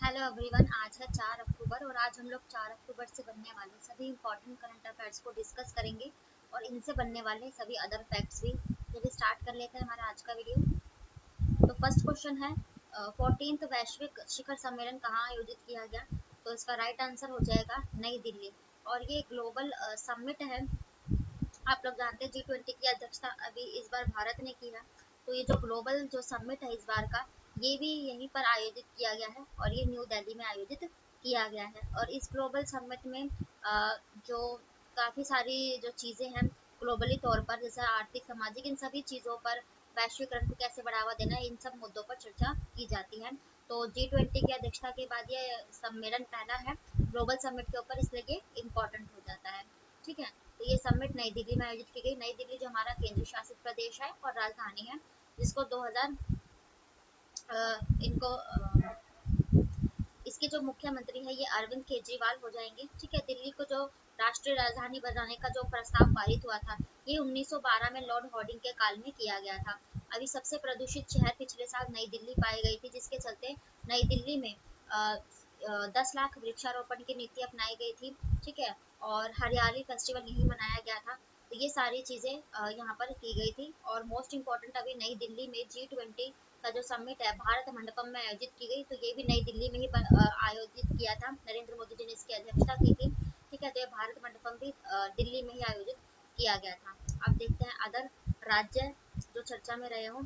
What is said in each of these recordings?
Hello everyone, आज है 4 अक्टूबर और आज हम लोग 4 अक्टूबर से बनने वाले सभी इंपॉर्टेंट करंट अफेयर्स को डिस्कस करेंगे और इनसे बनने वाले सभी अदर फैक्ट्स भी। चलिए स्टार्ट कर लेते हैं हमारा आज का वीडियो। तो फर्स्ट क्वेश्चन है 14th वैश्विक शिखर सम्मेलन कहाँ आयोजित किया गया। तो इसका राइट आंसर हो जाएगा नई दिल्ली। और ये ग्लोबल समिट है। आप लोग जानते हैं G20 की अध्यक्षता अभी इस बार भारत ने की है। तो ये जो ग्लोबल जो समिट है इस बार का, ये भी यहीं पर आयोजित किया गया है और ये न्यू दिल्ली में आयोजित किया गया है। और इस ग्लोबल समिट में जो काफ़ी सारी जो चीज़ें हैं ग्लोबली तौर पर, जैसे आर्थिक सामाजिक इन सभी चीज़ों पर, वैश्वीकरण को कैसे बढ़ावा देना है, इन सब मुद्दों पर चर्चा की जाती है। तो G20 की अध्यक्षता के बाद ये सम्मेलन पहला है ग्लोबल समिट के ऊपर, इसलिए ये इम्पोर्टेंट हो जाता है। ठीक है। तो ये समिट नई दिल्ली में आयोजित की गई। नई दिल्ली जो हमारा केंद्र शासित प्रदेश है और राजधानी है, जिसको 2000 इनको इसके जो मुख्यमंत्री है ये अरविंद केजरीवाल हो जाएंगे। ठीक है। दिल्ली को जो राष्ट्रीय राजधानी बनाने का जो प्रस्ताव पारित हुआ था, ये 1912 में लॉर्ड हॉर्डिंग के काल में किया गया था। अभी सबसे प्रदूषित शहर पिछले साल नई दिल्ली पाई गई थी, जिसके चलते नई दिल्ली में 10 लाख वृक्षारोपण की नीति अपनाई गई थी। ठीक है। और हरियाली फेस्टिवल यही मनाया गया था। तो ये सारी चीज़ें यहाँ पर की गई थी। और मोस्ट इम्पॉर्टेंट, अभी नई दिल्ली में G20 का जो समिट है भारत मंडपम में आयोजित की गई। तो ये भी नई दिल्ली में ही आयोजित किया था। नरेंद्र मोदी जी ने इसकी अध्यक्षता की थी। ठीक है। तो ये भारत मंडपम भी दिल्ली में ही आयोजित किया गया था। अब देखते हैं अदर राज्य जो चर्चा में रहे हों,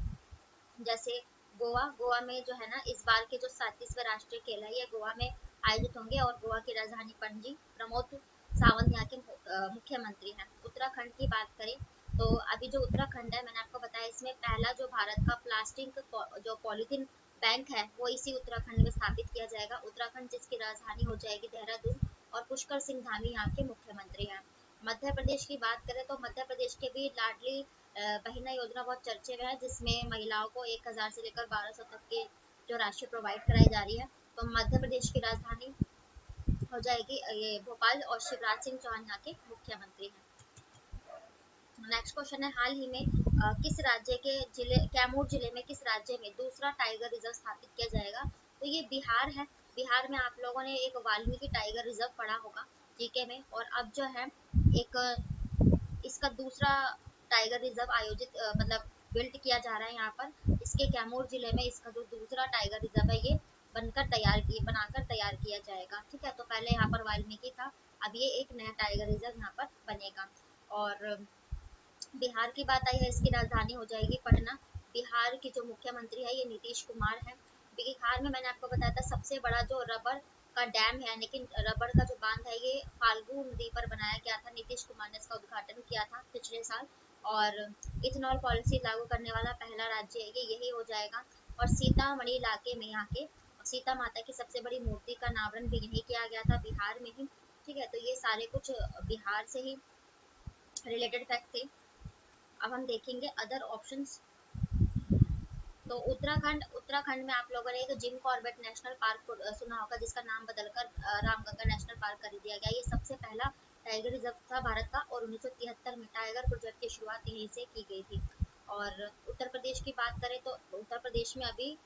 जैसे गोवा। गोवा में जो है ना, इस बार के जो 37वें राष्ट्रीय खेल है ये गोवा में आयोजित होंगे और गोवा की राजधानी पणजी। प्रमोद सावंत यहाँ के मुख्यमंत्री हैं। उत्तराखंड की बात करें तो अभी जो उत्तराखंड है, मैंने आपको बताया इसमें पहला जो भारत का प्लास्टिक जो पॉलीथीन बैंक है वो इसी उत्तराखंड में स्थापित किया जाएगा। उत्तराखंड जिसकी राजधानी हो जाएगी देहरादून। और पुष्कर सिंह धामी यहाँ के मुख्यमंत्री हैं। मध्य प्रदेश की बात करें तो मध्य प्रदेश के भी लाडली बहिना योजना बहुत चर्चे में है, जिसमें महिलाओं को 1000 से लेकर 1200 तक की जो राशि प्रोवाइड कराई जा रही है। तो मध्य प्रदेश की राजधानी हो जाएगी ये भोपाल और शिवराज सिंह चौहान यहाँ के मुख्यमंत्री हैं। नेक्स्ट क्वेश्चन है, हाल ही में किस राज्य के जिले, कैमूर जिले में किस राज्य में दूसरा टाइगर रिजर्व स्थापित किया जाएगा। तो ये बिहार है। बिहार में आप लोगों ने एक वाल्मीकि टाइगर रिजर्व पढ़ा होगा जीके में। और अब जो है एक इसका दूसरा टाइगर रिजर्व आयोजित मतलब बिल्ड किया जा रहा है यहाँ पर। इसके कैमूर जिले में इसका जो दूसरा टाइगर रिजर्व है ये बनाकर तैयार किया जाएगा। ठीक है। तो पहले यहाँ पर वाल्मीकि था, अब ये एक नया टाइगर रिजर्व यहाँ पर बनेगा। और बिहार की बात आई है, इसकी राजधानी हो जाएगी पटना। बिहार के जो मुख्यमंत्री है ये नीतीश कुमार है। बिहार में मैंने आपको बताया था सबसे बड़ा जो रबर का डैम है, लेकिन रबर का जो बांध है ये फाल्गु नदी पर बनाया गया था। नीतीश कुमार ने इसका उद्घाटन किया था पिछले साल। और इथेनॉल पॉलिसी लागू करने वाला पहला राज्य ये यही हो जाएगा। और सीतामढ़ी इलाके में यहाँ के सीता माता की सबसे बड़ी मूर्ति का अनावरण भी यही किया गया था, बिहार में ही। ठीक है। तो ये सारे कुछ बिहार से ही रिलेटेड फैक्ट थे। अब हम देखेंगे अदर ऑप्शंस। तो उत्तराखंड, उत्तराखंड में आप लोगों ने एक जिम कॉर्बेट नेशनल पार्क सुना होगा, जिसका नाम बदलकर रामगंगा नेशनल पार्क कर दिया गया। ये सबसे पहला टाइगर रिजर्व था भारत का और 1973 में टाइगर प्रोजेक्ट की शुरुआत यहीं से की गई थी। और उत्तर प्रदेश की बात करें तो उत्तर प्रदेश में अभी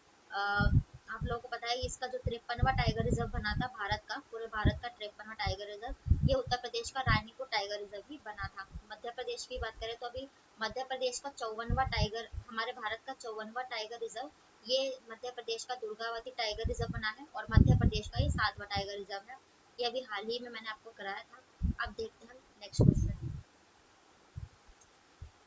आप लोगों को पता है इसका जो 53वां टाइगर रिजर्व बना था भारत का, पूरे भारत का 53वां टाइगर रिजर्व ये उत्तर प्रदेश का रानीपुर टाइगर रिजर्व ही बना था। मध्य प्रदेश की बात करें तो अभी मध्य प्रदेश का 54वां टाइगर, हमारे भारत का 54वां टाइगर रिजर्व ये मध्य प्रदेश का दुर्गावती टाइगर रिजर्व बना है। और मध्य प्रदेश का ये 7वां टाइगर रिजर्व है। ये अभी हाल ही में मैंने आपको कराया था। अब देखते हैं नेक्स्ट क्वेश्चन।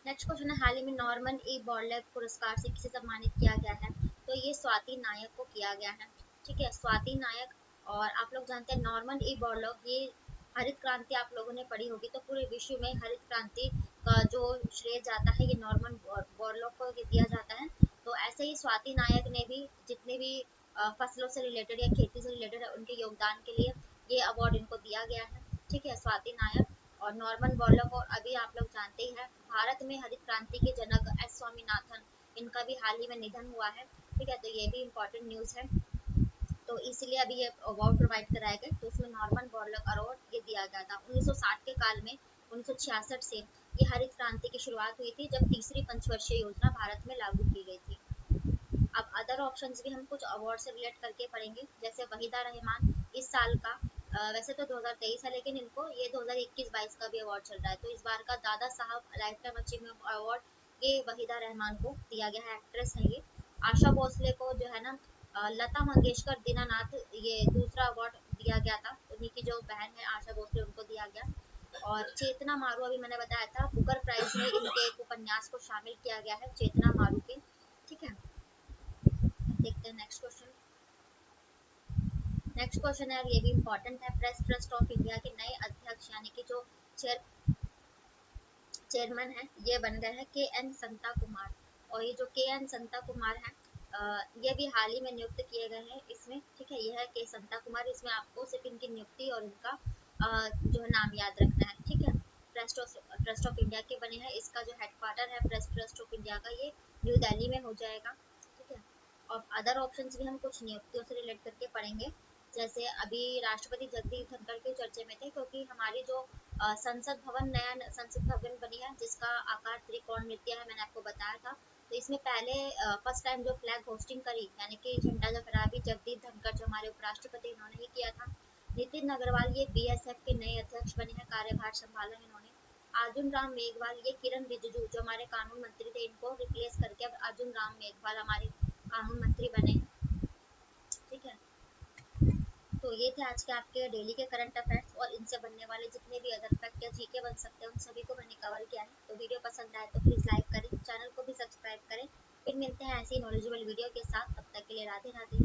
नेक्स्ट क्वेश्चन है, हाल ही में नॉर्मन ई बॉर्लेग पुरस्कार से किसे सम्मानित किया गया है। तो ये स्वाति नायक को किया गया है। ठीक है। स्वाति नायक। और आप लोग जानते हैं नॉर्मन ई बॉर्लॉग ये हरित क्रांति आप लोगों ने पढ़ी होगी, तो पूरे विश्व में हरित क्रांति का जो श्रेय जाता है ये नॉर्मन बॉर्लॉग को दिया जाता है। तो ऐसे ही स्वाति नायक ने भी जितने भी फसलों से रिलेटेड या खेती से रिलेटेड है उनके योगदान के लिए ये अवार्ड इनको दिया गया है। ठीक है। स्वाति नायक और नॉर्मन बॉर्लॉग। और अभी आप लोग जानते ही हैं भारत में हरित क्रांति के जनक एस स्वामीनाथन, इनका भी हाल ही में निधन हुआ है। ठीक है। तो ये भी इम्पोर्टेंट न्यूज़ है। तो इसलिए अभी ये अवार्ड प्रोवाइड कराए गए। तो उसमें नॉर्मन बॉर्लॉग अवार्ड ये दिया गया था 1960 के काल में। 1966 से ये हरित क्रांति की शुरुआत हुई थी, जब तीसरी पंचवर्षीय योजना भारत में लागू की गई थी। अब अदर ऑप्शंस भी हम कुछ अवार्ड से रिलेट करके पढ़ेंगे, जैसे वहीदा रहमान इस साल का वैसे तो 2023 है, लेकिन इनको ये 2021-22 का भी अवार्ड चल रहा है, तो इस बार का Dada Saheb life time achievement award ये वहीदा रहमान को दिया गया है, एक्ट्रेस है ये। आशा भोसले को जो है ना लता मंगेशकर दीनानाथ ये दूसरा अवार्ड दिया गया था, उन्हीं की जो बहन है आशा भोसले उनको दिया गया। और चेतना मारू अभी मैंने बताया था, बुकर प्राइज में इनके एक उपन्यास को शामिल किया गया है, चेतना मारू के। ठीक है, देखते हैं नेक्स्ट क्वेश्चन। नेक्स्ट क्वेश्चन है, ये भी इम्पोर्टेंट है। प्रेस ट्रस्ट ऑफ इंडिया के नए अध्यक्ष यानी कि जो चेयरमैन है ये बन गए हैं के एन संता कुमार। और ये जो के एन संता कुमार है ये भी हाल ही में नियुक्त किए गए हैं इसमें। ठीक है, ये है के संता कुमार, इसमें आपको सिर्फ इनकी नियुक्ति और इनका जो है नाम याद रखना है। ठीक है, ट्रस्ट ऑफ इंडिया के बने हैं, इसका जो हेडक्वार्टर है प्रेस ट्रस्ट ऑफ इंडिया का ये न्यू दिल्ली में हो जाएगा। ठीक है, और अदर ऑप्शंस भी हम कुछ नियुक्तियों से रिलेट करके पढ़ेंगे, जैसे अभी राष्ट्रपति जगदीप धनखड़ के चर्चे में थे, क्योंकि हमारी जो संसद भवन नया संसद भवन बनी है जिसका आकार त्रिकोणमितीय है, मैंने आपको बताया था। तो इसमें पहले फर्स्ट टाइम जो फ्लैग होस्टिंग करी यानी कि झंडा लहरा भी जगदीप धनखड़ जो हमारे उपराष्ट्रपति इन्होंने ही किया था। नितिन अग्रवाल ये बीएसएफ के नए अध्यक्ष बने हैं, कार्यभार संभाला है इन्होंने। अर्जुन राम मेघवाल ये किरण रिजिजू जो हमारे कानून मंत्री थे इनको रिप्लेस करके अब अर्जुन राम मेघवाल हमारे कानून मंत्री बने। ठीक है, तो ये थे आज के आपके डेली के करंट अफेयर्स, और इनसे बनने वाले जितने भी अदर फैक्ट या जीके बन सकते हैं उन सभी को मैंने कवर किया है। तो वीडियो पसंद आए तो प्लीज़ लाइक करें, चैनल को भी सब्सक्राइब करें। फिर मिलते हैं ऐसी नॉलेजेबल वीडियो के साथ, तब तक के लिए राधे राधे।